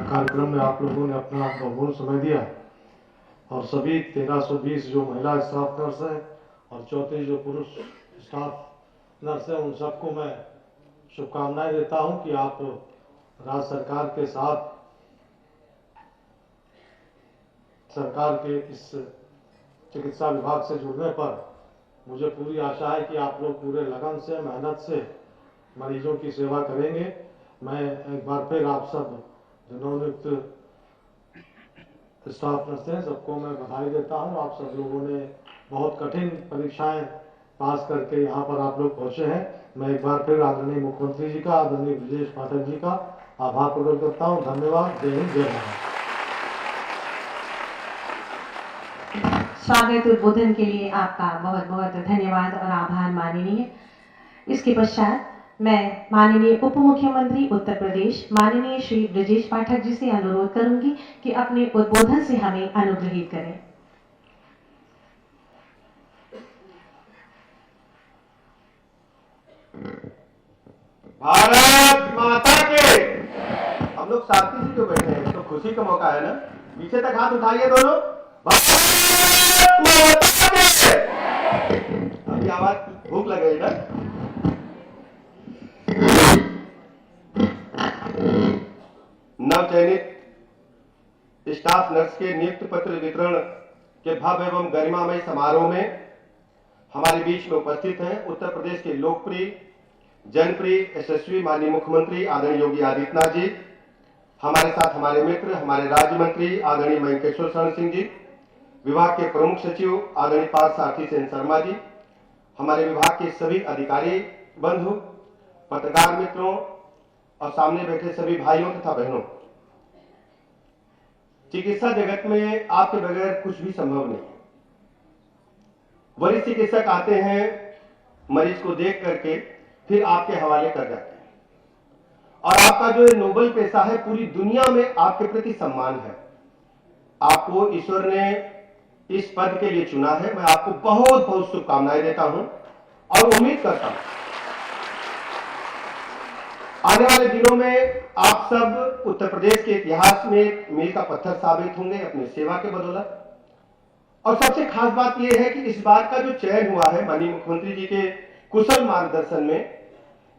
कार्यक्रम में आप लोगों ने अपना बहुमूल्य समय दिया और सभी 1320 जो महिला स्टाफ नर्स हैं और 34 जो पुरुष स्टाफ नर्स हैं, उन सबको मैं शुभकामनाएं देता हूं कि आप राज्य सरकार के साथ सरकार के इस चिकित्सा विभाग से जुड़ने पर मुझे पूरी आशा है कि आप लोग पूरे लगन से, मेहनत से मरीजों की सेवा करेंगे। मैं एक बार फिर आप सब नवनियुक्त स्टाफ नर्स हैं सबको मैं बधाई देता हूं। आप सब लोगों ने बहुत कठिन परीक्षाएं पास करके यहाँ पर आप लोग पहुंचे हैं। मैं एक बार फिर आदरणीय मुख्यमंत्री जी का, आदरणीय ब्रजेश पाठक जी का आभार प्रकट करता हूँ। धन्यवाद। जय हिंद, जय भारत। स्वागत उद्बोधन के लिए आपका बहुत बहुत धन्यवाद और आभार माननीय। इसके पश्चात मैं माननीय उप मुख्यमंत्री उत्तर प्रदेश माननीय श्री ब्रजेश पाठक जी से अनुरोध करूंगी कि अपने उद्बोधन से हमें अनुग्रहित करें। भारत माता के। हम लोग शांति से क्यों बैठे हैं? तो खुशी का मौका है ना। पीछे तक हाथ उठाइए दोनों। भारत माता के। अभी आवाज भूख लग गई ना। नवचयनित स्टाफ नर्स के नियुक्ति पत्र वितरण के भव्य एवं गरिमामय समारोह में हमारे बीच में उपस्थित हैं उत्तर प्रदेश के लोकप्रिय, जनप्रिय, यशस्वी माननीय मुख्यमंत्री आदरणीय योगी आदित्यनाथ जी। हमारे साथ हमारे मित्र, हमारे राज्य मंत्री आदरणीय मयंकेश्वर शरण सिंह जी, विभाग के प्रमुख सचिव आदरणीय पार्थ सारथी सेन शर्मा जी, हमारे विभाग के सभी अधिकारी बंधु, पत्रकार मित्रों और सामने बैठे सभी भाइयों तथा बहनों। चिकित्सा जगत में आपके बगैर कुछ भी संभव नहीं। वरिष्ठ चिकित्सक आते हैं, मरीज को देख करके फिर आपके हवाले कर जाते हैं और आपका जो नोबल पेशा है, पूरी दुनिया में आपके प्रति सम्मान है। आपको ईश्वर ने इस पद के लिए चुना है। मैं आपको बहुत बहुत शुभकामनाएं देता हूं और उम्मीद करता हूं आने वाले दिनों में आप सब उत्तर प्रदेश के इतिहास में मील का पत्थर साबित होंगे अपनी सेवा के बदौलत। और सबसे खास बात यह है कि इस बार का जो चयन हुआ है माननीय मुख्यमंत्री जी के कुशल मार्गदर्शन में,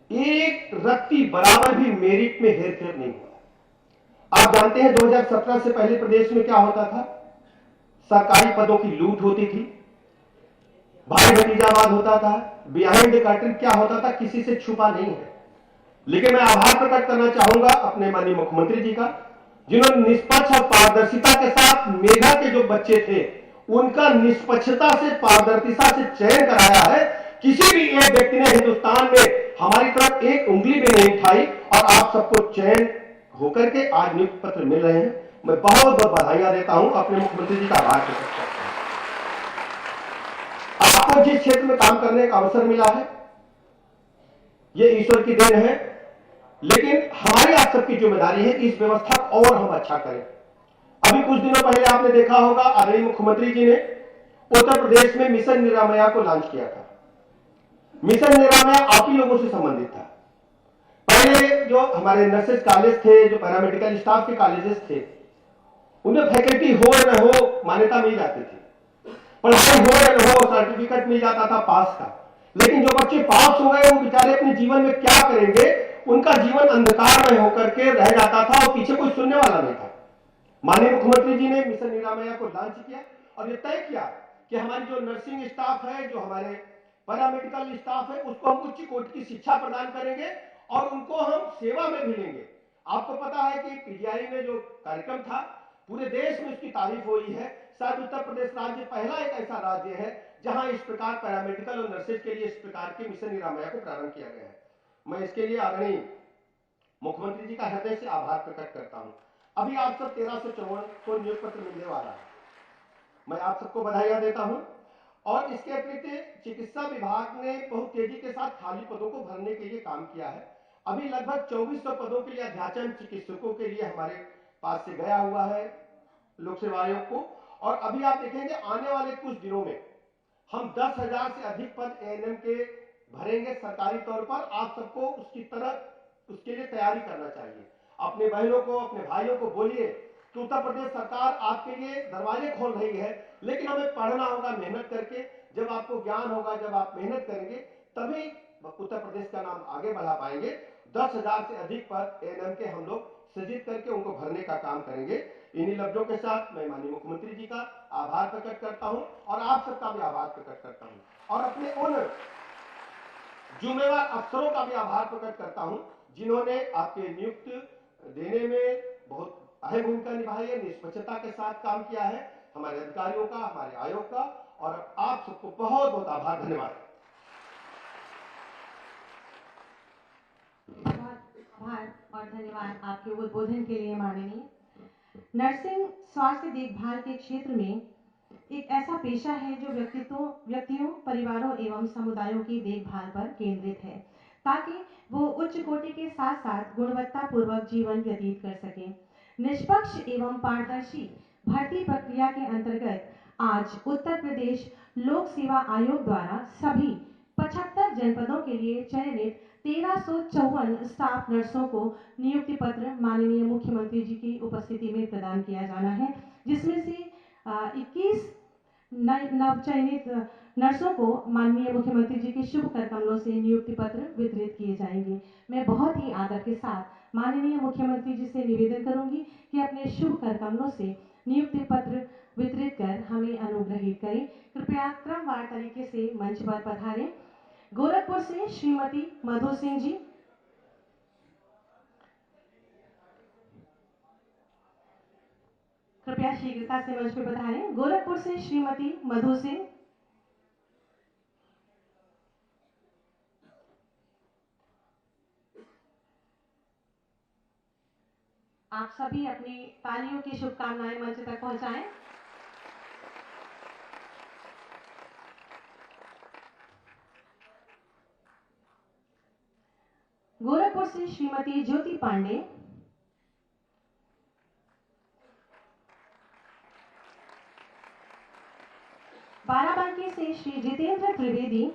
एक रत्ती बराबर भी मेरिट में हेरफेर नहीं हुआ। आप जानते हैं 2017 से पहले प्रदेश में क्या होता था? सरकारी पदों की लूट होती थी, भाई भतीजावाद होता था, बिहाइंड द कर्टन क्या होता था किसी से छुपा नहीं है। लेकिन मैं आभार प्रकट करना चाहूंगा अपने माननीय मुख्यमंत्री जी का, जिन्होंने निष्पक्ष और पारदर्शिता के साथ मेधा के जो बच्चे थे उनका निष्पक्षता से, पारदर्शिता से चयन कराया है। किसी भी एक व्यक्ति ने हिंदुस्तान में हमारी तरफ एक उंगली भी नहीं उठाई और आप सबको चयन होकर के आज नियुक्ति पत्र मिल रहे हैं। मैं बहुत बहुत बधाइयां देता हूं, अपने मुख्यमंत्री जी का आभार प्रकट करता हूं। आपको जिस क्षेत्र में काम करने का अवसर मिला है यह ईश्वर की देन है, लेकिन हमारी आप सबकी जिम्मेदारी है कि इस व्यवस्था को और हम अच्छा करें। अभी कुछ दिनों पहले आपने देखा होगा आदरणीय मुख्यमंत्री जी ने उत्तर प्रदेश में मिशन निरामया को लॉन्च किया था। मिशन निरामया आप ही लोगों से संबंधित था। पहले जो हमारे नर्सेज कॉलेज थे, जो पैरामेडिकल स्टाफ के कॉलेजेस थे, उनमें फैकल्टी हो या न हो मान्यता मिल जाती थी, पढ़ाई हो या न हो सर्टिफिकेट मिल जाता था पास का। लेकिन जो बच्चे पास हो गए वो बेचारे अपने जीवन में क्या करेंगे, उनका जीवन अंधकार में होकर के रह जाता था और पीछे कोई सुनने वाला नहीं था। माननीय मुख्यमंत्री जी ने मिशन निरामया को लॉन्च किया और यह तय किया कि हमारी जो नर्सिंग स्टाफ है, जो हमारे पैरामेडिकल स्टाफ है, उसको हम उच्च कोटि की शिक्षा प्रदान करेंगे और उनको हम सेवा में भी लेंगे। आपको पता है कि पीजीआई में जो कार्यक्रम था पूरे देश में उसकी तारीफ हुई है। शायद उत्तर प्रदेश राज्य पहला एक ऐसा राज्य है जहां इस प्रकार पैरामेडिकल और नर्सेज के लिए इस प्रकार के मिशन निरामया को प्रारंभ किया गया है। मैं इसके लिए आदरणीय मुख्यमंत्री जी का हृदय से आभार प्रकट करता हूं। अभी आप सब 1354 को नियुक्ति पत्र मिलने वाला है। मैं आप सबको बधाइयां देता हूं और इसके अतिरिक्त चिकित्सा विभाग ने बहुत तेजी के साथ खाली पदों को भरने के लिए काम किया है। अभी लगभग 2400 पदों के लिए अध्याचन चिकित्सकों के लिए हमारे पास से गया हुआ है लोक सेवा आयोग को, और अभी आप देखेंगे आने वाले कुछ दिनों में हम 10,000 से अधिक पद एएनएम के भरेंगे सरकारी तौर पर। आप सबको उसके लिए तैयारी करना चाहिए। अपने बहनों को, अपने भाइयों को बोलिए कि उत्तर प्रदेश सरकार आपके लिए दरवाजे खोल रही है, लेकिन हमें पढ़ना होगा मेहनत करके। जब आपको ज्ञान होगा, जब आप मेहनत करेंगे, तभी उत्तर प्रदेश का नाम आगे बढ़ा पाएंगे। 10,000 से अधिक पद एएनएम के हम लोग सृजित करके उनको भरने का काम करेंगे। इन्हीं लफ्जों के साथ मैं माननीय मुख्यमंत्री जी का आभार प्रकट करता हूं और आप सबका भी आभार प्रकट करता हूं और अपने उन जिम्मेवार अफसरों का भी आभार प्रकट करता हूं जिन्होंने आपके नियुक्त देने में बहुत अहम भूमिका निभाई है, निष्पक्षता के साथ काम किया है। हमारे अधिकारियों का, हमारे आयोग का और आप सबको बहुत बहुत आभार, धन्यवाद। बहुत आभार और धन्यवाद आपके उद्बोधन के लिए माननीय। नर्सिंग स्वास्थ्य देखभाल के क्षेत्र में एक ऐसा पेशा है जो व्यक्तियों, परिवारों एवं समुदायों की देखभाल पर केंद्रित है, ताकि वो उच्च कोटि के साथ साथ गुणवत्ता पूर्वक जीवन व्यतीत कर सकें। निष्पक्ष एवं पारदर्शी भर्ती प्रक्रिया के अंतर्गत आज उत्तर प्रदेश लोक सेवा आयोग द्वारा सभी 75 जनपदों के लिए चयनित 1354 स्टाफ नर्सों को नियुक्ति पत्र माननीय मुख्यमंत्री जी की उपस्थिति में प्रदान किया जाना है, जिसमें से 21 नवचयनित नर्सों को माननीय मुख्यमंत्री जी के शुभ कर कमलों से नियुक्ति पत्र वितरित किए जाएंगे। मैं बहुत ही आदर के साथ माननीय मुख्यमंत्री जी से निवेदन करूंगी कि अपने शुभ कर कमलों से नियुक्ति पत्र वितरित कर हमें अनुग्रहित करें। कृपया क्रमवार तरीके से मंच पर पधारें। गोरखपुर से श्रीमती मधु सिंह जी, कृपया शीघ्रता से मंच पर पधारें। गोरखपुर से श्रीमती मधु सिंह, आप सभी अपनी तालियों की शुभकामनाएं मंच तक पहुंचाएं। गोरखपुर से श्रीमती ज्योति पांडे, बाराबंकी से श्री जितेंद्र त्रिवेदी,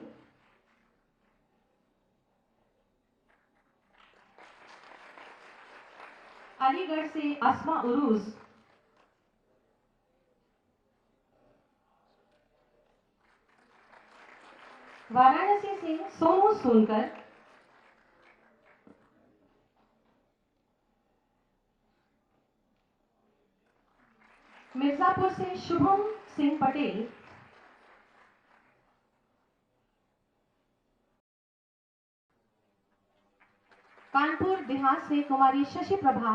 अलीगढ़ से अस्मा उरूज, वाराणसी से सोनू सोनकर, मिर्जापुर से शुभम सिंह पटेल, कानपुर देहात से कुमारी शशि प्रभा,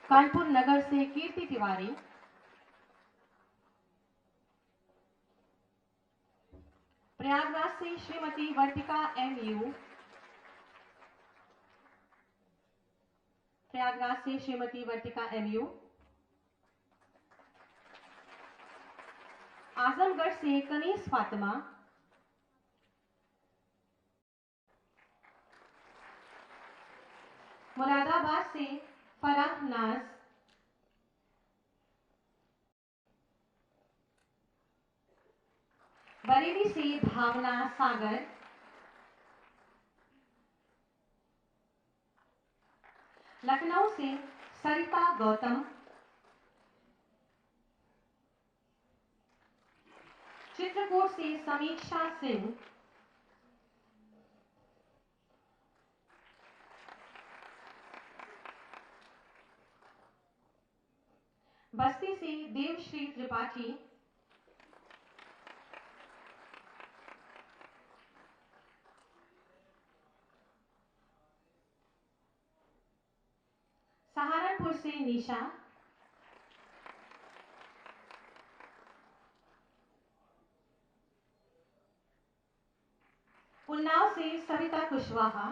कानपुर नगर से कीर्ति तिवारी, प्रयागराज से श्रीमती वर्तिका एमयू, प्रयागराज से श्रीमती वर्तिका एमयू, आजमगढ़ से कनीस फातिमा, मुरादाबाद से फराह नाज, बरेली से भावना सागर, लखनऊ से सरिता गौतम, चित्रकूट से समीक्षा सिंह, बस्ती से देवश्री त्रिपाठी, सहारनपुर से निशा, उन्नाव से सविता कुशवाहा,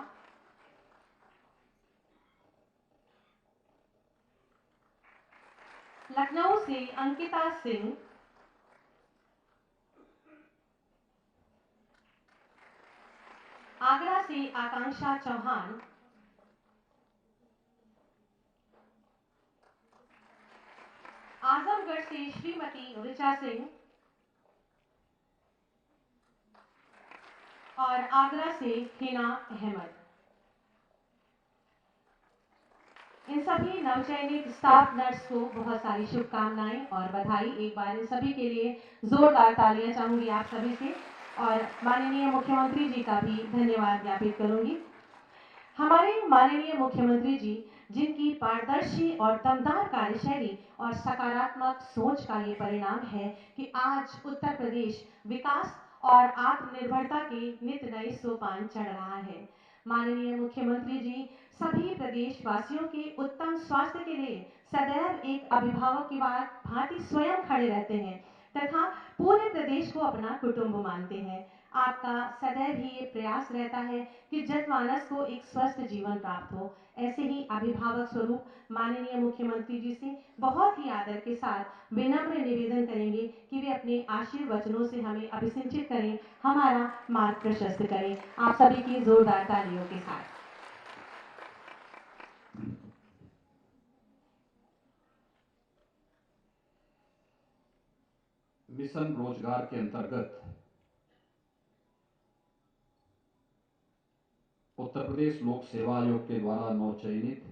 लखनऊ से अंकिता सिंह, आगरा से आकांक्षा चौहान, आजमगढ़ से श्रीमती ऋचा सिंह, और आगरा से हिना अहमद। इन सभी नवचयनित स्टाफ नर्स को बहुत सारी शुभकामनाएं और बधाई। एक बार इन सभी के लिए जोरदार तालियां चाहूंगी आप सभी से, और माननीय मुख्यमंत्री जी का भी धन्यवाद ज्ञापित करूंगी। हमारे माननीय मुख्यमंत्री जी, जिनकी पारदर्शी और दमदार कार्यशैली और सकारात्मक सोच का ये परिणाम है कि आज उत्तर प्रदेश विकास और आत्मनिर्भरता के नित नए सोपान चढ़ रहा है। माननीय मुख्यमंत्री जी सभी प्रदेशवासियों के उत्तम स्वास्थ्य के लिए सदैव एक अभिभावक की भांति स्वयं खड़े रहते हैं तथा पूरे प्रदेश को अपना कुटुंब मानते हैं। आपका सदैव ही ये प्रयास रहता है कि जनमानस को एक स्वस्थ जीवन प्राप्त हो। ऐसे ही अभिभावक स्वरूप माननीय मुख्यमंत्री जी से बहुत ही आदर के साथ विनम्र निवेदन करेंगे कि वे अपने आशीर्वचनों से हमें अभिसिंचित करें, हमारा मार्ग प्रशस्त करें। आप सभी की जोरदार तालियों के साथ। मिशन रोजगार के अंतर्गत उत्तर प्रदेश लोक सेवा आयोग के द्वारा नवचयनित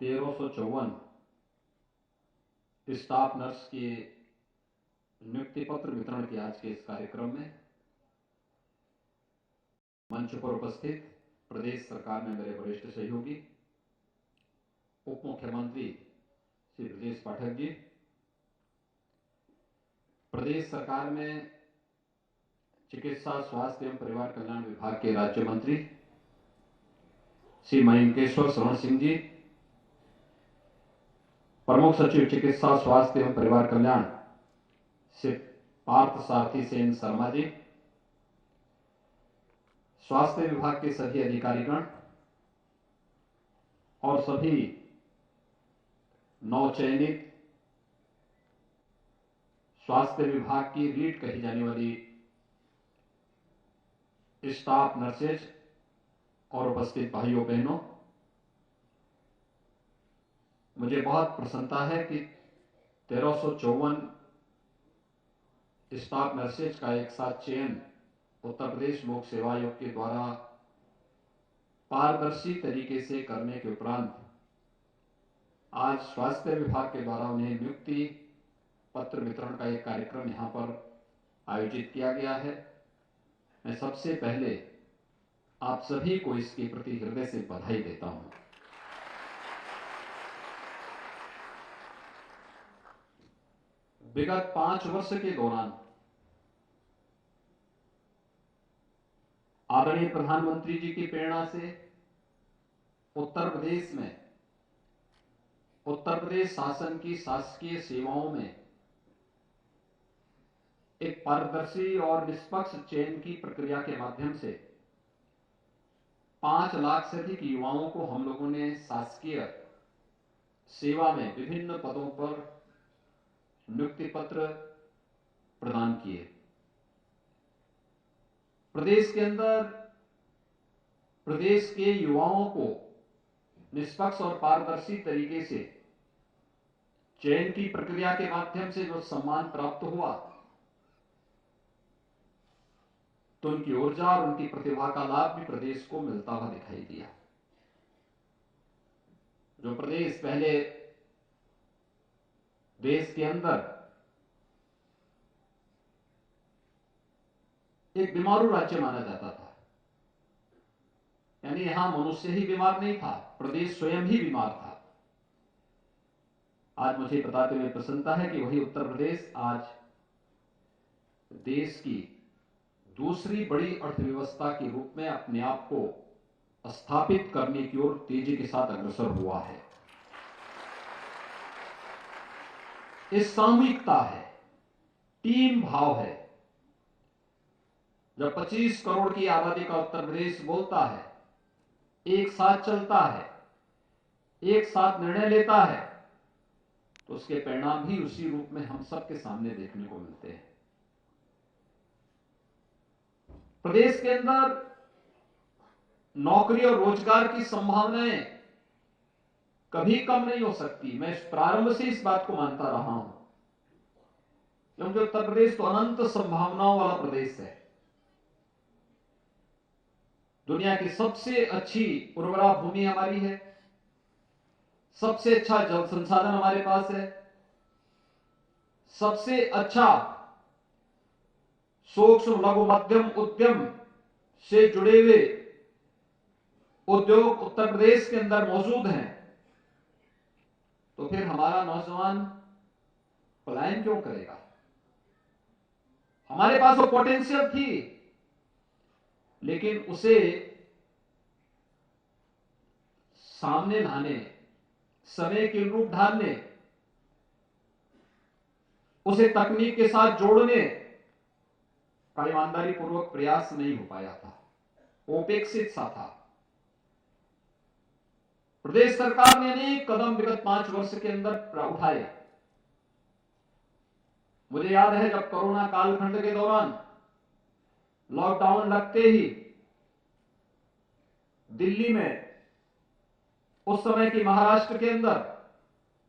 1354 स्टाफ नर्स के नियुक्ति पत्र वितरण के आज के इस कार्यक्रम में मंच पर उपस्थित प्रदेश सरकार में मेरे वरिष्ठ सहयोगी उप मुख्यमंत्री श्री ब्रजेश पाठक जी, प्रदेश सरकार में चिकित्सा स्वास्थ्य एवं परिवार कल्याण विभाग के राज्य मंत्री श्री मयंकेश्वर श्रवण सिंह जी, प्रमुख सचिव चिकित्सा स्वास्थ्य एवं परिवार कल्याण श्री पार्थ सारथी सेन शर्मा जी, स्वास्थ्य विभाग के सभी अधिकारीगण और सभी नवचयनित स्वास्थ्य विभाग की रीड कही जाने वाली स्टाफ नर्सेज और उपस्थित भाइयों बहनों, मुझे बहुत प्रसन्नता है कि 1354 स्टाफ नर्सेज का एक साथ चयन उत्तर प्रदेश लोक सेवा आयोग के द्वारा पारदर्शी तरीके से करने के उपरांत आज स्वास्थ्य विभाग के द्वारा उन्हें नियुक्ति पत्र वितरण का एक कार्यक्रम यहां पर आयोजित किया गया है। मैं सबसे पहले आप सभी को इसके प्रति हृदय से बधाई देता हूं। विगत 5 वर्ष के दौरान आदरणीय प्रधानमंत्री जी की प्रेरणा से उत्तर प्रदेश में उत्तर प्रदेश शासन की शासकीय सेवाओं में एक पारदर्शी और निष्पक्ष चयन की प्रक्रिया के माध्यम से 5 लाख से अधिक युवाओं को हम लोगों ने शासकीय सेवा में विभिन्न पदों पर नियुक्ति पत्र प्रदान किए। प्रदेश के अंदर प्रदेश के युवाओं को निष्पक्ष और पारदर्शी तरीके से चयन की प्रक्रिया के माध्यम से जो सम्मान प्राप्त हुआ, तो उनकी ऊर्जा और उनकी प्रतिभा का लाभ भी प्रदेश को मिलता हुआ दिखाई दिया। जो प्रदेश पहले देश के अंदर एक बीमारू राज्य माना जाता था, यानी यहां मनुष्य ही बीमार नहीं था, प्रदेश स्वयं ही बीमार था। आज मुझे बताते हुए प्रसन्नता है कि वही उत्तर प्रदेश आज देश की दूसरी बड़ी अर्थव्यवस्था के रूप में अपने आप को स्थापित करने की ओर तेजी के साथ अग्रसर हुआ है। इस सामूहिकता है, टीम भाव है। जब 25 करोड़ की आबादी का उत्तर प्रदेश बोलता है, एक साथ चलता है, एक साथ निर्णय लेता है, तो उसके परिणाम भी उसी रूप में हम सबके सामने देखने को मिलते हैं। प्रदेश के अंदर नौकरी और रोजगार की संभावनाएं कभी कम नहीं हो सकती। मैं प्रारंभ से इस बात को मानता रहा हूं, क्योंकि उत्तर प्रदेश तो अनंत संभावनाओं वाला प्रदेश है। दुनिया की सबसे अच्छी उर्वरा भूमि हमारी है, सबसे अच्छा जल संसाधन हमारे पास है, सबसे अच्छा सूक्ष्म लघु मध्यम उद्यम से जुड़े हुए उद्योग उत्तर प्रदेश के अंदर मौजूद हैं। तो फिर हमारा नौजवान पलायन क्यों करेगा? हमारे पास वो पोटेंशियल थी, लेकिन उसे सामने लाने, समय के रूप ढालने, उसे तकनीक के साथ जोड़ने का ईमानदारी पूर्वक प्रयास नहीं हो पाया था, उपेक्षित सा था। प्रदेश सरकार ने अनेक कदम विगत 5 वर्ष के अंदर उठाए। मुझे याद है जब कोरोना कालखंड के दौरान लॉकडाउन लगते ही दिल्ली में, उस समय की महाराष्ट्र के अंदर,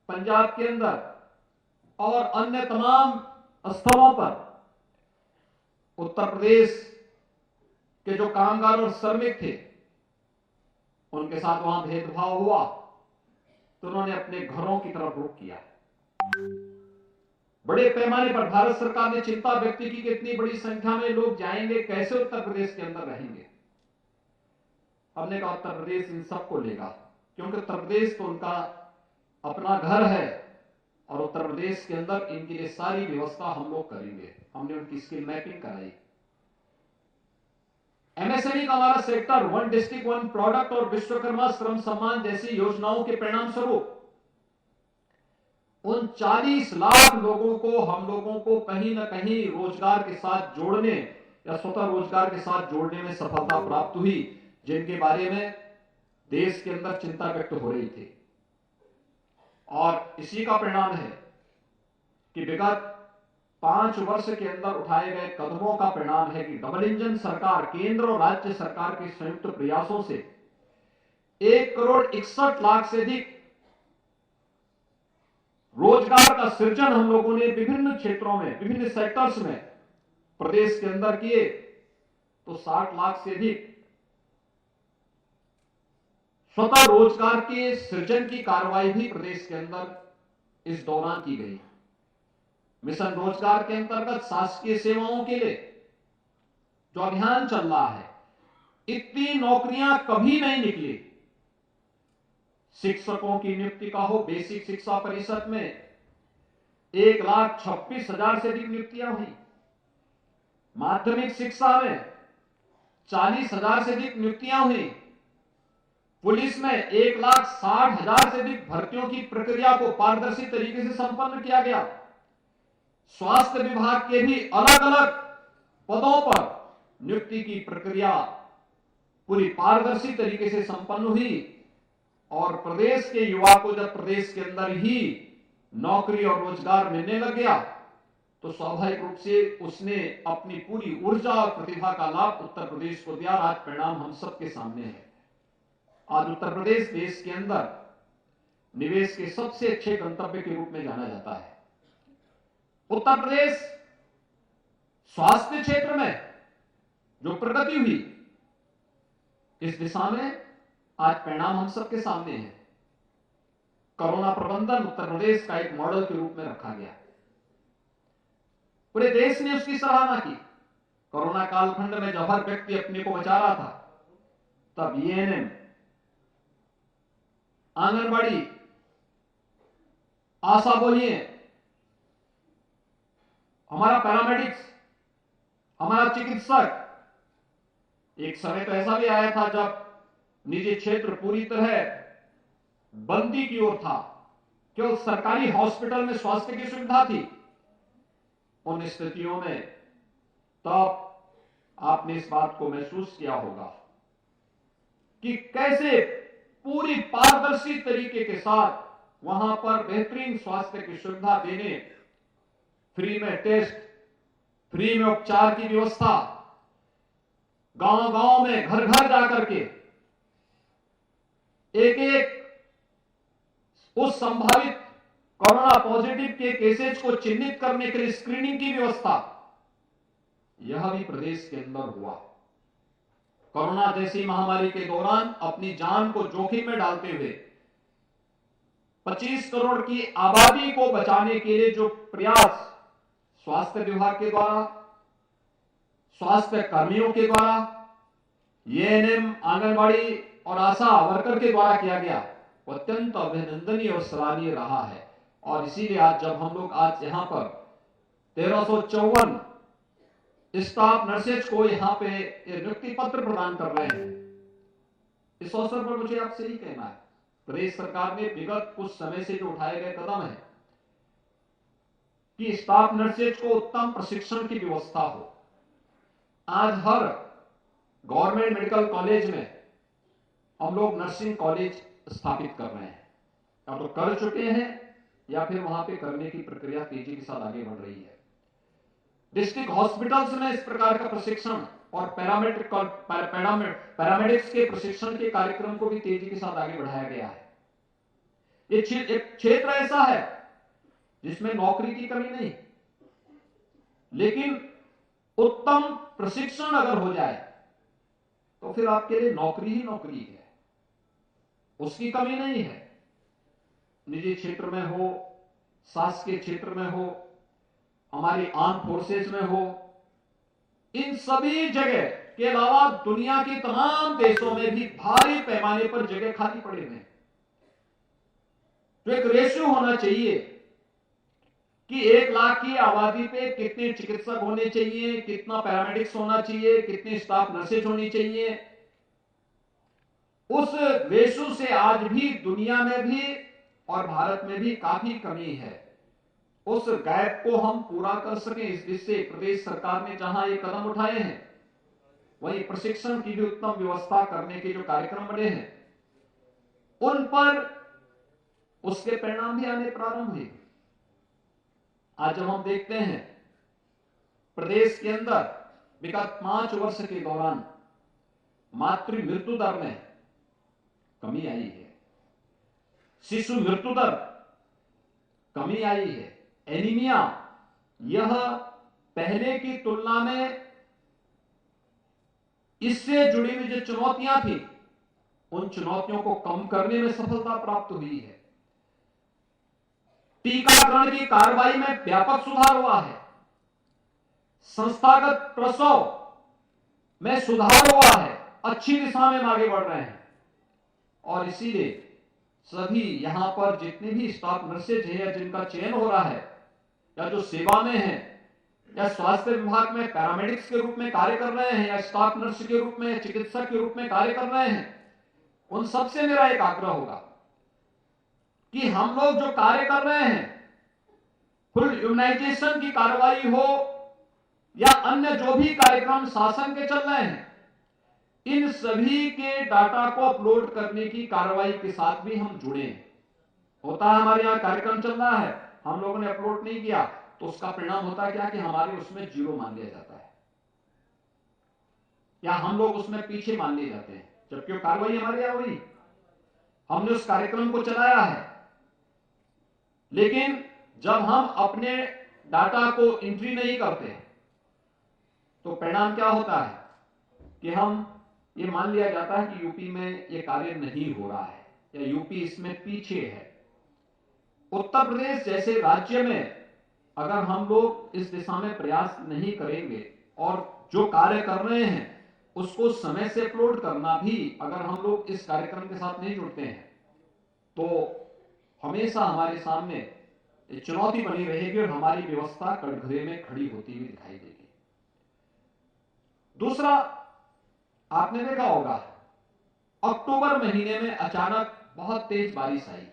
पंजाब के अंदर और अन्य तमाम स्थलों पर उत्तर प्रदेश के जो कामगार और श्रमिक थे उनके साथ वहां भेदभाव हुआ, तो उन्होंने अपने घरों की तरफ रुख किया। बड़े पैमाने पर भारत सरकार ने चिंता व्यक्त की कि इतनी बड़ी संख्या में लोग जाएंगे, कैसे उत्तर प्रदेश के अंदर रहेंगे। हमने कहा उत्तर प्रदेश इन सबको लेगा, क्योंकि उत्तर प्रदेश तो उनका अपना घर है और उत्तर प्रदेश के अंदर इनके लिए सारी व्यवस्था हम लोग करेंगे। हमने उनकी स्किल मैपिंग कराई। एमएसएमई का हमारा सेक्टर, 1 डिस्ट्रिक्ट 1 प्रोडक्ट और विश्वकर्मा श्रम सम्मान जैसी योजनाओं के परिणाम स्वरूप उन 40 लाख लोगों को, हम लोगों को कहीं ना कहीं रोजगार के साथ जोड़ने या स्वतः रोजगार के साथ जोड़ने में सफलता प्राप्त हुई, जिनके बारे में देश के अंदर चिंता व्यक्त हो रही थी। और इसी का परिणाम है कि विगत 5 वर्ष के अंदर उठाए गए कदमों का परिणाम है कि डबल इंजन सरकार, केंद्र और राज्य सरकार के संयुक्त प्रयासों से 1,61,00,000 से अधिक रोजगार का सृजन हम लोगों ने विभिन्न क्षेत्रों में, विभिन्न सेक्टर्स में प्रदेश के अंदर किए। तो 60 लाख से अधिक स्वतः रोजगार के सृजन की कार्रवाई भी प्रदेश के अंदर इस दौरान की गई। मिशन रोजगार के अंतर्गत शासकीय सेवाओं के लिए जो अभियान चल रहा है, इतनी नौकरियां कभी नहीं निकली। शिक्षकों की नियुक्ति का हो, बेसिक शिक्षा परिषद में 1,26,000 से अधिक नियुक्तियां हुई। माध्यमिक शिक्षा में 40,000 से अधिक नियुक्तियां हुई। पुलिस में 1,60,000 से अधिक भर्तियों की प्रक्रिया को पारदर्शी तरीके से संपन्न किया गया। स्वास्थ्य विभाग के भी अलग अलग पदों पर नियुक्ति की प्रक्रिया पूरी पारदर्शी तरीके से संपन्न हुई। और प्रदेश के युवा को जब प्रदेश के अंदर ही नौकरी और रोजगार मिलने लग गया, तो स्वाभाविक रूप से उसने अपनी पूरी ऊर्जा और प्रतिभा का लाभ उत्तर प्रदेश को दिया। आज परिणाम हम सबके सामने है। आज उत्तर प्रदेश देश के अंदर निवेश के सबसे अच्छे गंतव्य के रूप में जाना जाता है। उत्तर प्रदेश स्वास्थ्य क्षेत्र में जो प्रगति हुई, इस दिशा में आज परिणाम हम सबके सामने है। कोरोना प्रबंधन उत्तर प्रदेश का एक मॉडल के रूप में रखा गया। पूरे देश ने उसकी सराहना की। कोरोना कालखंड में जब हर व्यक्ति अपने को बचा रहा था, तब एएनएम, आंगनबाड़ी, आशा बोलिए, हमारा पैरामेडिक्स, हमारा चिकित्सक, एक समय तो ऐसा भी आया था जब निजी क्षेत्र पूरी तरह बंदी की ओर था, केवल सरकारी हॉस्पिटल में स्वास्थ्य की सुविधा थी। उन स्थितियों में तब आपने इस बात को महसूस किया होगा कि कैसे पूरी पारदर्शी तरीके के साथ वहां पर बेहतरीन स्वास्थ्य की सुविधा देने, फ्री में टेस्ट, फ्री में उपचार की व्यवस्था, गांव-गांव में घर घर जाकर के एक एक उस संभावित कोरोना पॉजिटिव के केसेस को चिन्हित करने के लिए स्क्रीनिंग की व्यवस्था, यह भी प्रदेश के अंदर हुआ। कोरोना जैसी महामारी के दौरान अपनी जान को जोखिम में डालते हुए 25 करोड़ की आबादी को बचाने के लिए जो प्रयास स्वास्थ्य विभाग के द्वारा, स्वास्थ्य कर्मियों के द्वारा, एएनएम, आंगनबाड़ी और आशा वर्कर के द्वारा किया गया, वो अत्यंत अभिनंदनीय और सराहनीय रहा है। और इसीलिए आज जब हम लोग आज यहां पर 1354 स्टाफ नर्सेज को यहां पे नियुक्ति पत्र प्रदान कर रहे हैं, इस अवसर पर मुझे आपसे यही कहना है, प्रदेश सरकार ने विगत कुछ समय से जो उठाए गए कदम है कि स्टाफ नर्सेज को उत्तम प्रशिक्षण की व्यवस्था हो। आज हर गवर्नमेंट मेडिकल कॉलेज में हम लोग नर्सिंग कॉलेज स्थापित कर रहे हैं, या तो कर चुके हैं या फिर वहां पे करने की प्रक्रिया तेजी के साथ आगे बढ़ रही है। डिस्ट्रिक्ट हॉस्पिटल्स में इस प्रकार का प्रशिक्षण और पैरामेडिक्स के प्रशिक्षण के कार्यक्रम को भी तेजी के साथ आगे बढ़ाया गया है। ये एक क्षेत्र ऐसा है जिसमें नौकरी की कमी नहीं, लेकिन उत्तम प्रशिक्षण अगर हो जाए तो फिर आपके लिए नौकरी ही नौकरी है, उसकी कमी नहीं है। निजी क्षेत्र में हो, शासकीय क्षेत्र में हो, हमारी आर्म फोर्सेस में हो, इन सभी जगह के अलावा दुनिया के तमाम देशों में भी भारी पैमाने पर जगह खाली पड़े हुए हैं। तो एक रेशियो होना चाहिए कि 1 लाख की आबादी पे कितने चिकित्सक होने चाहिए, कितना पैरामेडिक्स होना चाहिए, कितनी स्टाफ नर्सेज होनी चाहिए। उस रेशियो से आज भी दुनिया में भी और भारत में भी काफी कमी है। उस गैप को हम पूरा कर सकें, इस दिशा से प्रदेश सरकार ने जहां ये कदम उठाए हैं, वहीं प्रशिक्षण की भी उत्तम व्यवस्था करने के जो कार्यक्रम बने हैं, उन पर उसके परिणाम भी आने प्रारंभ हुए। आज जब हम देखते हैं प्रदेश के अंदर विगत 5 वर्ष के दौरान मातृ मृत्यु दर में कमी आई है, शिशु मृत्यु दर कमी आई है, एनीमिया यह पहले की तुलना में इससे जुड़ी हुई जो चुनौतियां थी, उन चुनौतियों को कम करने में सफलता प्राप्त हुई है। टीकाकरण की कार्रवाई में व्यापक सुधार हुआ है, संस्थागत प्रसव में सुधार हुआ है, अच्छी दिशा में हम आगे बढ़ रहे हैं। और इसीलिए सभी यहां पर जितने भी स्टाफ नर्सेज हैं या जिनका चयन हो रहा है, या जो सेवा में है, या स्वास्थ्य विभाग में पैरामेडिक्स के रूप में कार्य कर रहे हैं, या स्टाफ नर्स के रूप में, चिकित्सक के रूप में कार्य कर रहे हैं, उन सबसे मेरा एक आग्रह होगा कि हम लोग जो कार्य कर रहे हैं, फुल इम्यूनाइजेशन की कार्रवाई हो या अन्य जो भी कार्यक्रम शासन के चल रहे हैं, इन सभी के डाटा को अपलोड करने की कार्रवाई के साथ भी हम जुड़े। होता है हमारे यहां कार्यक्रम चल रहा है, हम लोगों ने अपलोड नहीं किया तो उसका परिणाम होता है क्या कि हमारे उसमें 0 मान लिया जाता है, या हम लोग उसमें पीछे मान लिए जाते हैं, जबकि कार्रवाई हमारे यहां हुई, हमने उस कार्यक्रम को चलाया है। लेकिन जब हम अपने डाटा को एंट्री नहीं करते तो परिणाम क्या होता है कि हम ये मान लिया जाता है कि यूपी में ये कार्य नहीं हो रहा है या यूपी इसमें पीछे है। उत्तर प्रदेश जैसे राज्य में अगर हम लोग इस दिशा में प्रयास नहीं करेंगे और जो कार्य कर रहे हैं उसको समय से अपलोड करना भी अगर हम लोग इस कार्यक्रम के साथ नहीं जुड़ते हैं तो हमेशा हमारे सामने चुनौती बनी रहेगी और हमारी व्यवस्था कटघरे में खड़ी होती हुई दिखाई देगी। दूसरा, आपने देखा होगा अक्टूबर महीने में अचानक बहुत तेज बारिश आई,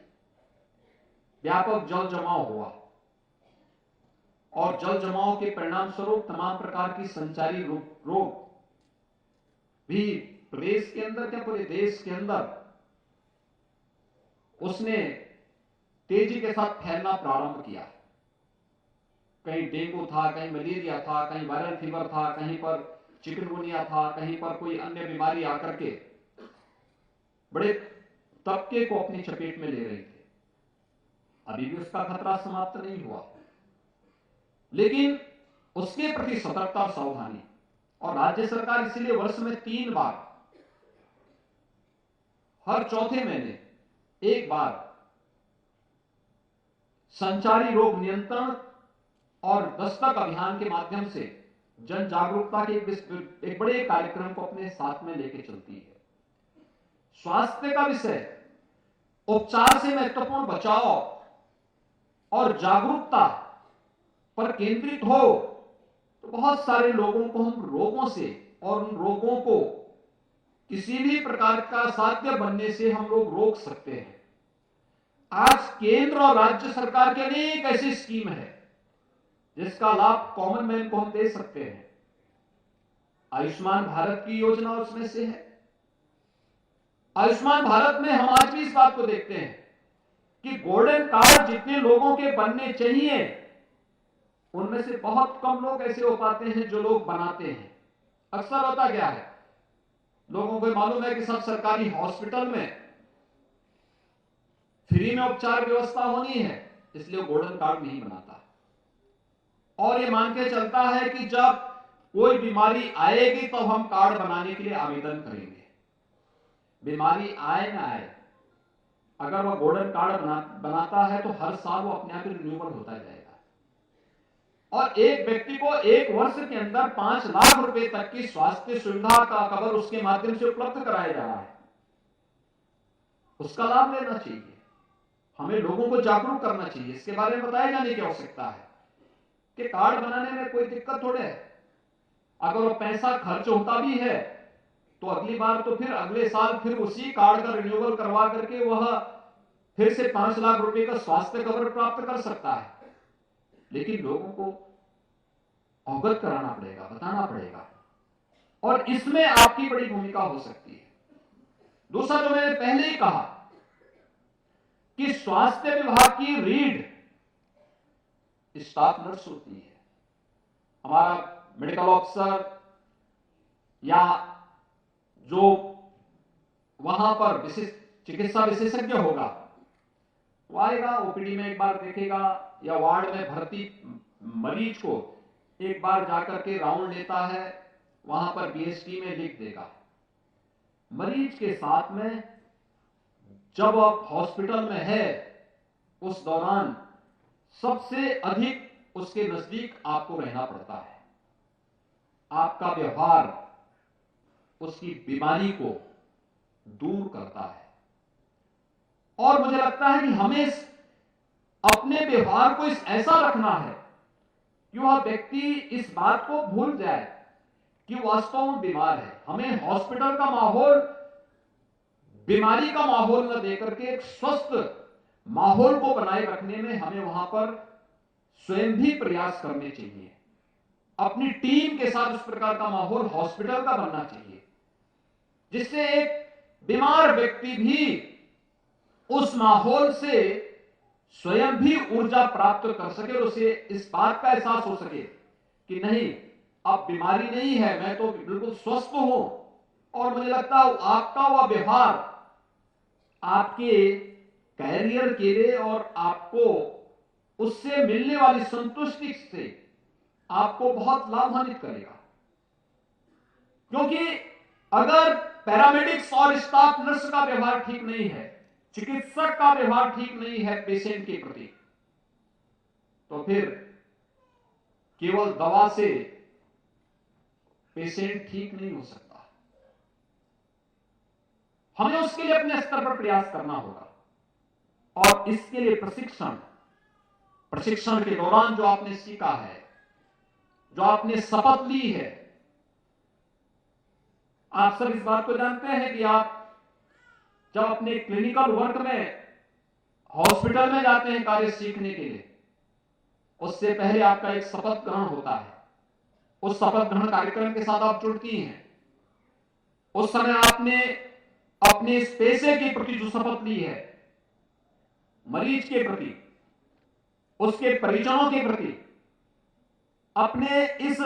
व्यापक जल जमाव हुआ और जल जमाव के परिणाम स्वरूप तमाम प्रकार की संचारी रोग भी प्रदेश के अंदर क्या पूरे देश के अंदर उसने तेजी के साथ फैलना प्रारंभ किया। कहीं डेंगू था, कहीं मलेरिया था, कहीं वायरल फीवर था, कहीं पर चिकनगुनिया था, कहीं पर कोई अन्य बीमारी आकर के बड़े तबके को अपनी चपेट में ले रही थी। अभी भी उसका खतरा समाप्त नहीं हुआ, लेकिन उसके प्रति सतर्कता और सावधानी, और राज्य सरकार इसीलिए वर्ष में 3 बार हर चौथे महीने एक बार संचारी रोग नियंत्रण और दस्तक अभियान के माध्यम से जन जागरूकता के एक बड़े कार्यक्रम को अपने साथ में लेके चलती है। स्वास्थ्य का विषय उपचार से महत्वपूर्ण बचाव और जागरूकता पर केंद्रित हो तो बहुत सारे लोगों को हम रोगों से और उन रोगों को किसी भी प्रकार का साध्य बनने से हम लोग रोक सकते हैं। आज केंद्र और राज्य सरकार के अनेक ऐसी स्कीम है जिसका लाभ कॉमन मैन को हम दे सकते हैं। आयुष्मान भारत की योजना उसमें से है। आयुष्मान भारत में हम आज भी इस बात को देखते हैं कि गोल्डन कार्ड जितने लोगों के बनने चाहिए उनमें से बहुत कम लोग ऐसे हो पाते हैं जो लोग बनाते हैं। अक्सर होता क्या है, लोगों को मालूम है कि सब सरकारी हॉस्पिटल में फ्री में उपचार व्यवस्था होनी है, इसलिए गोल्डन कार्ड नहीं बनाता और ये मान के चलता है कि जब कोई बीमारी आएगी तो हम कार्ड बनाने के लिए आवेदन करेंगे। बीमारी आए ना आए, अगर वह गोल्डन कार्ड बनाता है तो हर साल वो अपने आप ही रिन्यूअल होता जाएगा और एक व्यक्ति को एक वर्ष के अंदर 5 लाख रुपए तक की स्वास्थ्य सुविधा का कवर उसके माध्यम से उपलब्ध कराया जा रहा है। उसका लाभ लेना चाहिए। हमें लोगों को जागरूक करना चाहिए, इसके बारे में बताया जाने की आवश्यकता है कि कार्ड बनाने में कोई दिक्कत थोड़े है। अगर वो पैसा खर्च होता भी है तो अगली बार तो फिर अगले साल फिर उसी कार्ड का रिन्यूअल करवा करके वह फिर से 5 लाख रुपए का स्वास्थ्य कवर प्राप्त कर सकता है। लेकिन लोगों को अवगत कराना पड़ेगा, बताना पड़ेगा और इसमें आपकी बड़ी भूमिका हो सकती है। दूसरा जो मैंने पहले ही कहा कि स्वास्थ्य विभाग की रीढ़ स्टाफ नर्स होती है। हमारा मेडिकल ऑफिसर या जो वहां पर चिकित्सा विशेषज्ञ होगा वो आएगा, ओपीडी में एक बार देखेगा या वार्ड में भर्ती मरीज को एक बार जाकर के राउंड लेता है, वहां पर बीएसटी में लिख देगा। मरीज के साथ में जब आप हॉस्पिटल में है उस दौरान सबसे अधिक उसके नजदीक आपको रहना पड़ता है। आपका व्यवहार उसकी बीमारी को दूर करता है और मुझे लगता है कि हमें अपने व्यवहार को ऐसा रखना है कि वह व्यक्ति इस बात को भूल जाए कि वास्तव में बीमार है। हमें हॉस्पिटल का माहौल बीमारी का माहौल न देकर के एक स्वस्थ माहौल को बनाए रखने में हमें वहां पर स्वयं भी प्रयास करने चाहिए। अपनी टीम के साथ उस प्रकार का माहौल हॉस्पिटल का बनना चाहिए जिससे एक बीमार व्यक्ति भी उस माहौल से स्वयं भी ऊर्जा प्राप्त कर सके और उसे इस बात का एहसास हो सके कि नहीं, अब बीमारी नहीं है, मैं तो बिल्कुल स्वस्थ हूं। और मुझे लगता है आपका वह व्यवहार आपके कैरियर के लिए और आपको उससे मिलने वाली संतुष्टि से आपको बहुत लाभान्वित करेगा। क्योंकि अगर पैरामेडिक्स और स्टाफ नर्स का व्यवहार ठीक नहीं है, चिकित्सक का व्यवहार ठीक नहीं है पेशेंट के प्रति, तो फिर केवल दवा से पेशेंट ठीक नहीं हो सकता। हमें उसके लिए अपने स्तर पर प्रयास करना होगा और इसके लिए प्रशिक्षण के दौरान जो आपने सीखा है, जो आपने शपथ ली है, आप सब इस बात को जानते हैं कि आप जब अपने क्लिनिकल वर्क में हॉस्पिटल में जाते हैं कार्य सीखने के लिए, उससे पहले आपका एक शपथ ग्रहण होता है। उस शपथ ग्रहण कार्यक्रम के साथ आप जुड़ती हैं। उस समय आपने अपने इस पेशे के प्रति जो शपथ ली है, मरीज के प्रति, उसके परिजनों के प्रति, अपने इस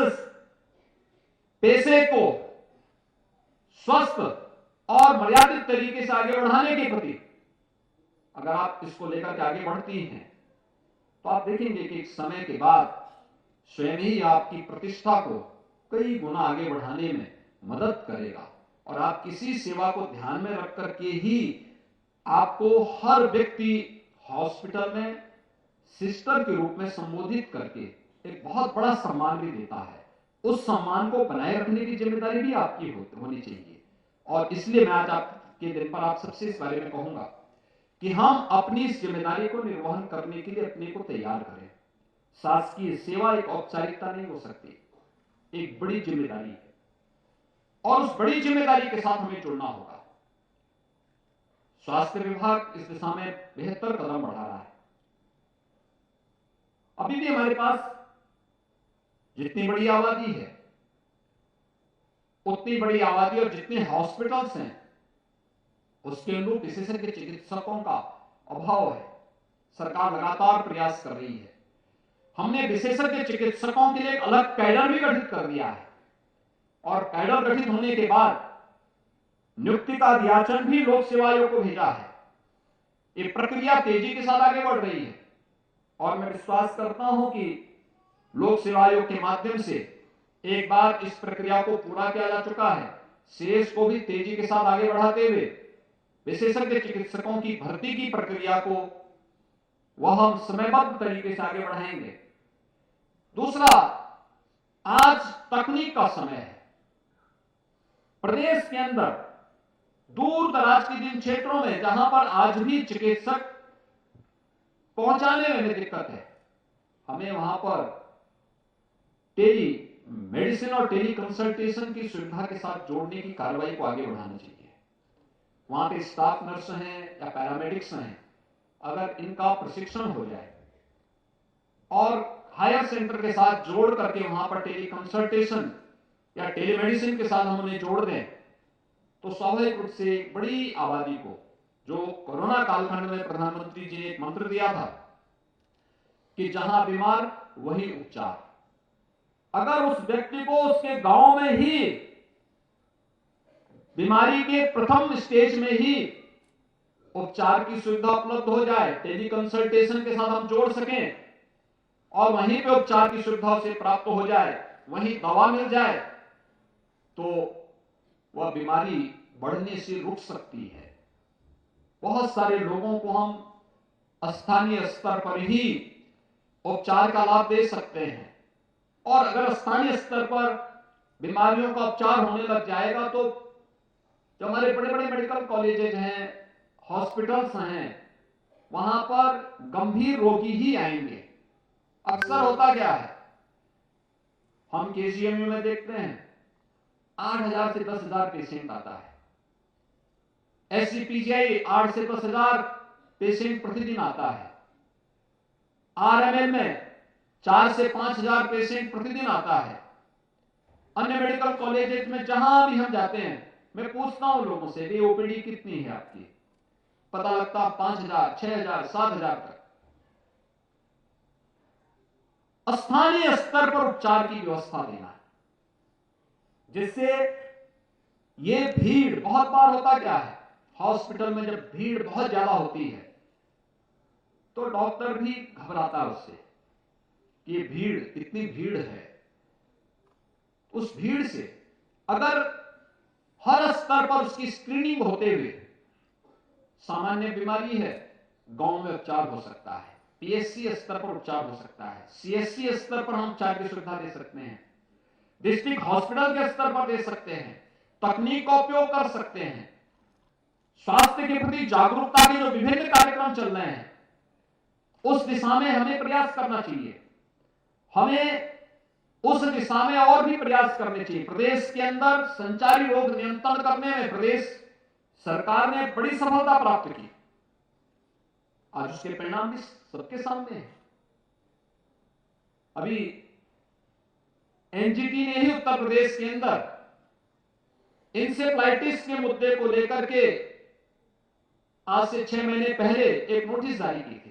पेशे को स्वस्थ और मर्यादित तरीके से आगे बढ़ाने के प्रति अगर आप इसको लेकर के आगे बढ़ती हैं तो आप देखेंगे कि एक समय के बाद स्वयं ही आपकी प्रतिष्ठा को कई गुना आगे बढ़ाने में मदद करेगा और आप किसी सेवा को ध्यान में रख करके ही आपको हर व्यक्ति हॉस्पिटल में सिस्टर के रूप में संबोधित करके एक बहुत बड़ा सम्मान भी देता है। उस सम्मान को बनाए रखने की जिम्मेदारी भी आपकी होनी चाहिए। और इसलिए मैं आज आपके दिन पर आप सबसे इस बारे में कहूंगा कि हम अपनी इस जिम्मेदारी को निर्वहन करने के लिए अपने को तैयार करें। शासकीय सेवा एक औपचारिकता नहीं हो सकती, एक बड़ी जिम्मेदारी है और उस बड़ी जिम्मेदारी के साथ हमें जुड़ना होगा। स्वास्थ्य विभाग इस दिशा में बेहतर कदम बढ़ा रहा है। अभी भी हमारे पास जितनी बड़ी आबादी है, उतनी बड़ी आबादी और जितने हॉस्पिटल्स हैं, उसके अनुरूप विशेषज्ञ चिकित्सकों का अभाव है। सरकार लगातार प्रयास कर रही है। हमने विशेषज्ञ चिकित्सकों के लिए एक अलग कैडर भी गठित कर दिया है और कैडर गठित होने के बाद नियुक्ति का अधियाचन भी लोक सेवा आयोग को भेजा है। ये प्रक्रिया तेजी के साथ आगे बढ़ रही है और मैं विश्वास करता हूं कि लोक सेवा आयोग के माध्यम से एक बार इस प्रक्रिया को पूरा किया जा चुका है, शेष को भी तेजी के साथ आगे बढ़ाते हुए विशेषज्ञ चिकित्सकों की भर्ती की प्रक्रिया को वह हम समयबद्ध तरीके से आगे बढ़ाएंगे। दूसरा, आज तकनीक का समय है। प्रदेश के अंदर दूर दराज के जिन क्षेत्रों में जहां पर आज भी चिकित्सक पहुंचाने में दिक्कत है, हमें वहां पर टेली मेडिसिन और टेली कंसल्टेशन की सुविधा के साथ जोड़ने की कार्रवाई को आगे बढ़ाना चाहिए। वहां पे स्टाफ नर्स हैं या पैरामेडिक्स हैं, अगर इनका प्रशिक्षण हो जाए और हायर सेंटर के साथ जोड़ करके वहां पर टेली कंसल्टेशन या टेलीमेडिसिन के साथ हम उन्हें जोड़ दें, तो स्वाभाविक रूप से बड़ी आबादी को, जो कोरोना कालखंड में प्रधानमंत्री जी ने एक मंत्र दिया था कि जहां बीमार वही उपचार, अगर उस व्यक्ति को उसके गांव में ही बीमारी के प्रथम स्टेज में ही उपचार की सुविधा उपलब्ध हो जाए, टेली कंसल्टेशन के साथ हम जोड़ सकें और वहीं पे उपचार की सुविधा से प्राप्त हो जाए, वहीं दवा मिल जाए, तो वह बीमारी बढ़ने से रुक सकती है। बहुत सारे लोगों को हम स्थानीय स्तर पर ही उपचार का लाभ दे सकते हैं और अगर स्थानीय स्तर पर बीमारियों का उपचार होने लग जाएगा तो जो हमारे बड़े बड़े मेडिकल कॉलेजेस हैं, हॉस्पिटल्स हैं, वहां पर गंभीर रोगी ही आएंगे। अक्सर होता क्या है, हम केजीएमयू में देखते हैं 8,000 से 10,000 पेशेंट आता है। एससीपीजीआई 8 से 10,000 पेशेंट प्रतिदिन आता है। आरएमएल में 4 से 5,000 पेशेंट प्रतिदिन आता है। अन्य मेडिकल कॉलेजेस में जहां भी हम जाते हैं, मैं पूछता हूं लोगों से कि ओपीडी कितनी है आपकी, पता लगता 5,000, 6,000, 7,000 तक। स्थानीय स्तर पर उपचार की व्यवस्था देना है, जिससे ये भीड़, बहुत बार होता क्या है, हॉस्पिटल में जब भीड़ बहुत ज्यादा होती है तो डॉक्टर भी घबराता है उससे कि ये भीड़, इतनी भीड़ है। उस भीड़ से अगर हर स्तर पर उसकी स्क्रीनिंग होते हुए, सामान्य बीमारी है, गांव में उपचार हो सकता है, पीएचसी स्तर पर उपचार हो सकता है, सीएचसी स्तर पर हम उपचार की सुविधा दे सकते हैं, डिस्ट्रिक्ट हॉस्पिटल के स्तर पर दे सकते हैं, तकनीक का उपयोग कर सकते हैं। स्वास्थ्य के प्रति जागरूकता के जो विभिन्न कार्यक्रम चल रहे हैं, उस दिशा में हमें प्रयास करना चाहिए। हमें उस दिशा में और भी प्रयास करने चाहिए। प्रदेश के अंदर संचारी रोग नियंत्रण करने में प्रदेश सरकार ने बड़ी सफलता प्राप्त की। आज उसके परिणाम भी सबके सामने हैं। अभी एनजीटी ने ही उत्तर प्रदेश के अंदर इंसेफ्लाइटिस के मुद्दे को लेकर के आज से 6 महीने पहले एक नोटिस जारी की थी।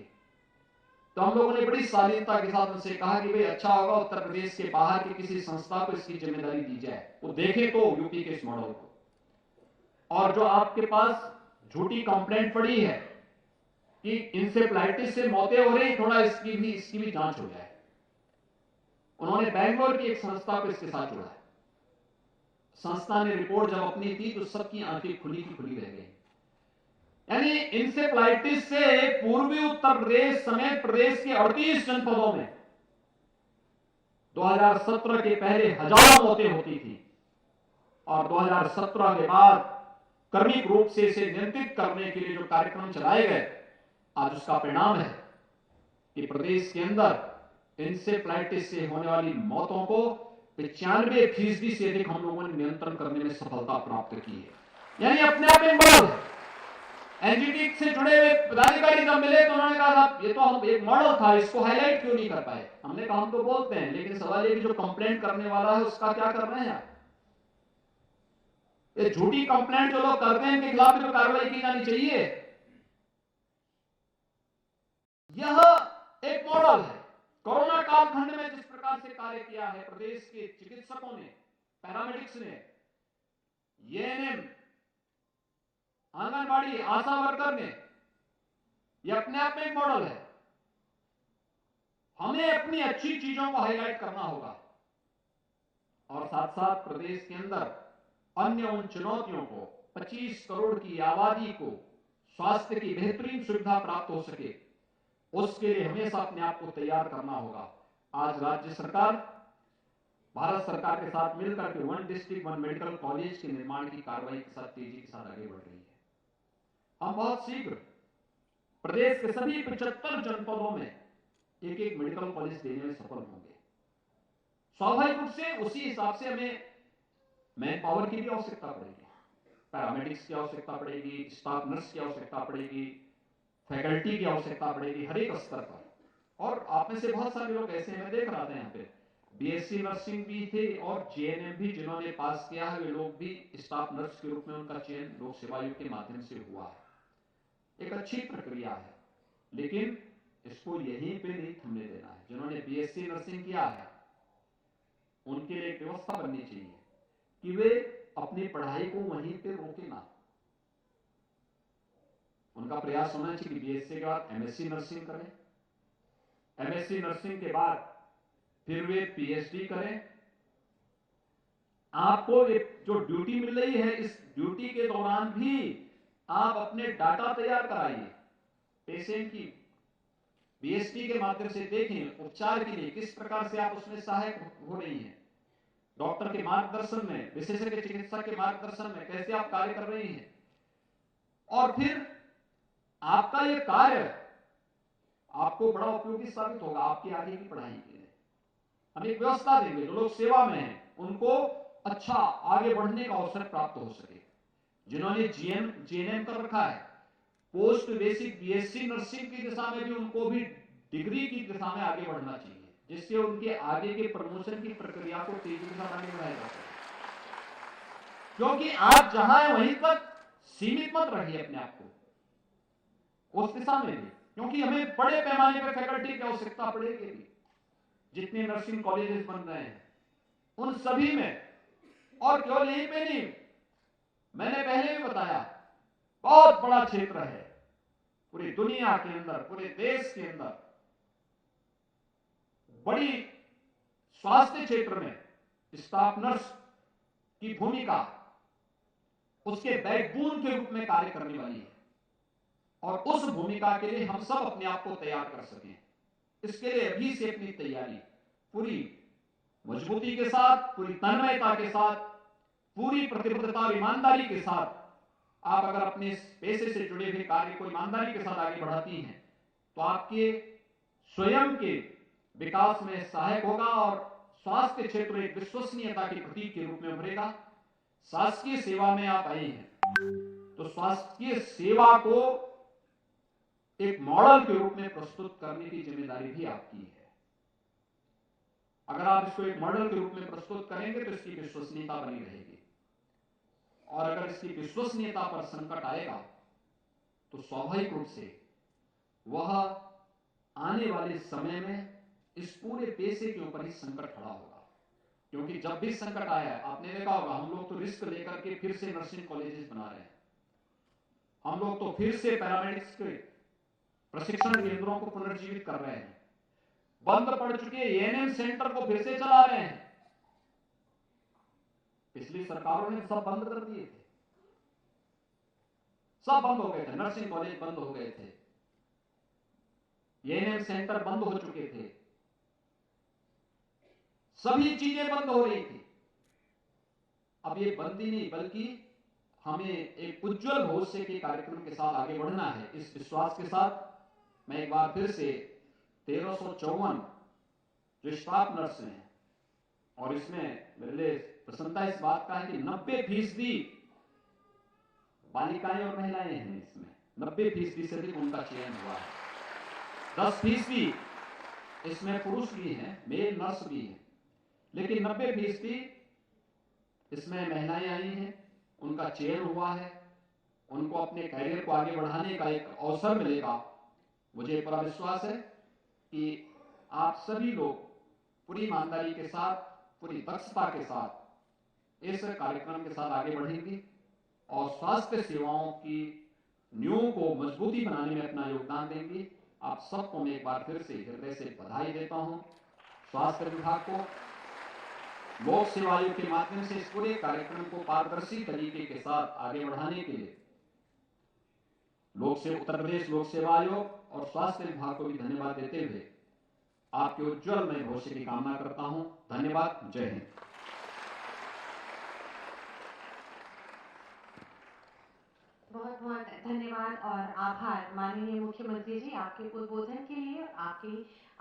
तो हम लोगों ने बड़ी शालीनता के साथ उनसे कहा कि भाई अच्छा होगा उत्तर प्रदेश के बाहर की किसी संस्था को इसकी जिम्मेदारी दी जाए, वो देखे तो यूपी के इस मॉडल को। और जो आपके पास झूठी कंप्लेंट पड़ी है कि इंसेफ्लाइटिस से मौतें हो रही, थोड़ा इसकी भी जांच हो जाए। उन्होंने बैंगलोर की एक संस्था को इसके साथ जोड़ा है। संस्था ने रिपोर्ट जब अपनी दी तो सबकी आंखें खुली की खुली रह गई। यानी इंसेफ्लाइटिस से पूर्वी उत्तर प्रदेश समेत प्रदेश के 38 जनपदों में 2017 के पहले हजारों मौतें होती थी और 2017 के बाद क्रमिक रूप से इसे नियंत्रित करने के लिए जो कार्यक्रम चलाए गए, आज उसका परिणाम है कि प्रदेश के अंदर इंसेफ्लाइटिस से होने वाली मौतों को 95% से अधिक हम लोगों ने नियंत्रण करने में सफलता प्राप्त की है। यानी अपने आप में बड़ा एनजीटी से जुड़े हुए पदाधिकारी जब मिले तो उन्होंने कहा साहब ये तो हम एक मॉडल था, इसको हाईलाइट क्यों नहीं कर पाए। हमने कहा हम तो बोलते हैं, लेकिन सवाल ये कि जो कंप्लेंट करने वाला है उसका क्या कर रहे हैं आप? ये झूठी कंप्लेंट जो लोग करते हैं इनके खिलाफ तो कार्रवाई की जानी चाहिए। यह एक मॉडल है। कोरोना कालखंड में जिस प्रकार से कार्य किया है प्रदेश के चिकित्सकों ने, पैरामेडिक्स ने, एएनएम, आंगनबाड़ी, आशा वर्कर ने, यह अपने आप में एक मॉडल है। हमें अपनी अच्छी चीजों को हाईलाइट करना होगा और साथ साथ प्रदेश के अंदर अन्य उन चुनौतियों को, 25 करोड़ की आबादी को स्वास्थ्य की बेहतरीन सुविधा प्राप्त हो सके, उसके लिए हमेशा अपने आप को तैयार करना होगा। आज राज्य सरकार भारत सरकार के साथ मिलकर के 1 डिस्ट्रिक्ट 1 मेडिकल कॉलेज के निर्माण की कार्रवाई के साथ तेजी के साथ आगे बढ़ रही है। हम बहुत शीघ्र प्रदेश के सभी 75 जनपदों में एक एक मेडिकल कॉलेज देने में सफल होंगे। स्वाभाविक रूप से उसी हिसाब से हमें मैन पावर की भी आवश्यकता पड़ेगी, पैरामेडिक्स की आवश्यकता पड़ेगी, स्टाफ नर्स की आवश्यकता पड़ेगी, फैकल्टी की आवश्यकता पड़ेगी हर एक स्तर पर। और आप में से बहुत सारे लोग ऐसे हैं, मैं देख रहा था यहाँ पे बीएससी नर्सिंग भी थे और जेएनएम भी जिन्होंने पास किया है, वे लोग भी स्टाफ नर्स के रूप में उनका चयन लोक सेवा आयोग के माध्यम से हुआ है। एक अच्छी प्रक्रिया है, लेकिन इसको यहीं पे नहीं थमने देना है। जिन्होंने बीएससी नर्सिंग किया है उनके लिए एक व्यवस्था बननी चाहिए कि वे अपनी पढ़ाई को वहीं पे रोके ना। उनका प्रयास होना चाहिए कि बीएससी के बाद एमएससी नर्सिंग करें, एमएससी नर्सिंग के बाद फिर वे पीएचडी करें। आपको एक जो ड्यूटी मिल रही है, इस ड्यूटी के दौरान भी आप अपने डाटा तैयार कराइए, पेशेंट की बीएसटी के माध्यम से देखें उपचार के लिए किस प्रकार से आप उसमें सहायक हो रही हैं, डॉक्टर के मार्गदर्शन में, विशेषज्ञ चिकित्सक के मार्गदर्शन में कैसे आप कार्य कर रही हैं। और फिर आपका ये कार्य आपको बड़ा उपयोगी साबित होगा आपकी आगे की पढ़ाई के लिए। हम एक व्यवस्था देंगे जो लोग सेवा में हैं उनको अच्छा आगे बढ़ने का अवसर प्राप्त हो सके। जिन्होंने जीएनएम कर रखा है, पोस्ट बेसिक बीएससी नर्सिंग की दिशा में भी उनको भी डिग्री की दिशा में आगे बढ़ना चाहिए, जिससे उनके आगे के प्रमोशन की प्रक्रिया को तेजी के साथ आगे बढ़ाया जा सके। क्योंकि आप जहां है वहीं तक सीमित मत रखिए अपने आप को, उस दिशा में भी, क्योंकि हमें बड़े पैमाने पर फैकल्टी की आवश्यकता पड़ेगी। जितने नर्सिंग कॉलेजेस बन रहे हैं उन सभी में, और केवल यहीं पे नहीं, मैंने पहले भी बताया बहुत बड़ा क्षेत्र है पूरी दुनिया के अंदर, पूरे देश के अंदर बड़ी स्वास्थ्य क्षेत्र में स्टाफ नर्स की भूमिका उसके बैकबोन के रूप में कार्य करने वाली है और उस भूमिका के लिए हम सब अपने आप को तैयार कर सकें। इसके लिए अभी से अपनी तैयारी पूरी मजबूती के साथ, पूरी तन्मयता के साथ, पूरी प्रतिबद्धता और ईमानदारी के साथ आप अगर अपने पेशे से जुड़े हुए कार्य को ईमानदारी के साथ आगे बढ़ाती हैं तो आपके स्वयं के विकास में सहायक होगा और स्वास्थ्य क्षेत्र एक विश्वसनीयता के प्रतीक के रूप में उभरेगा। शासकीय सेवा में आप आए हैं तो शासकीय सेवा को एक मॉडल के रूप में प्रस्तुत करने की जिम्मेदारी भी आपकी है। अगर आप इसको एक मॉडल के रूप में प्रस्तुत करेंगे तो इसकी विश्वसनीयता बनी रहेगी, और अगर इसकी विश्वसनीयता पर संकट आएगा तो स्वाभाविक रूप से वह आने वाले समय में इस पूरे पेशे के ऊपर ही संकट खड़ा होगा। क्योंकि जब भी संकट आया है, आपने देखा होगा, हम लोग तो रिस्क लेकर के फिर से नर्सिंग कॉलेजेस बना रहे हैं, हम लोग तो फिर से पैरामेडिक्स के प्रशिक्षण केंद्रों को पुनर्जीवित कर रहे हैं, बंद पड़ चुके एएनएम सेंटर को फिर से चला रहे हैं। पिछली सरकारों ने सब बंद कर दिए थे, सब बंद हो गए थे, नर्सिंग कॉलेज बंद हो गए थे, एएनएम सेंटर बंद हो चुके थे, सभी चीजें बंद हो रही थी। अब ये बंद ही नहीं, बल्कि हमें एक उज्जवल भविष्य के कार्यक्रम के साथ आगे बढ़ना है। इस विश्वास के साथ मैं एक बार फिर से 1354 जो स्टाफ नर्स हैं, और इसमें मेरे लिए प्रसन्नता इस बात का है कि 90% बालिकाएं और महिलाएं हैं। इसमें 90% से अधिक उनका चयन हुआ है। 10% इसमें पुरुष भी हैं, मेल नर्स भी हैं, लेकिन 90% इसमें महिलाएं आई हैं, उनका चयन हुआ है, उनको अपने कैरियर को आगे बढ़ाने का एक अवसर मिलेगा। मुझे पूरा विश्वास है कि आप सभी लोग पूरी ईमानदारी के साथ, पूरी दक्षता के साथ इस कार्यक्रम के साथ आगे बढ़ेंगे और स्वास्थ्य सेवाओं की नींव को मजबूती बनाने में अपना योगदान देंगे। आप सबको मैं एक बार फिर से हृदय से बधाई देता हूं। स्वास्थ्य विभाग को लोक सेवा आयोग के माध्यम से इस पूरे कार्यक्रम को पारदर्शी तरीके के साथ आगे बढ़ाने के लिए उत्तर प्रदेश लोक सेवा आयोग और स्वास्थ्य विभाग को भी धन्यवाद देते हुए आपके उज्जवल भविष्य की कामना करता हूं। धन्यवाद। जय हिंद। बहुत बहुत धन्यवाद और आभार माननीय मुख्यमंत्री जी, आपके उद्बोधन के लिए और आपके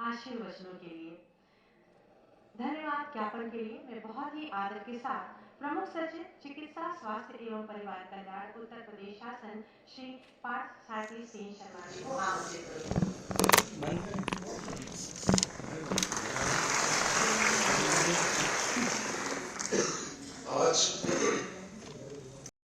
आशीर्वचनों के लिए। धन्यवाद ज्ञापन के लिए मैं बहुत ही आदर के साथ प्रमुख सचिव चिकित्सा स्वास्थ्य एवं परिवार कल्याण उत्तर प्रदेश शासन श्री पार्थ सारथी सिंह शर्मा जी को आमंत्रित करूंगी। आज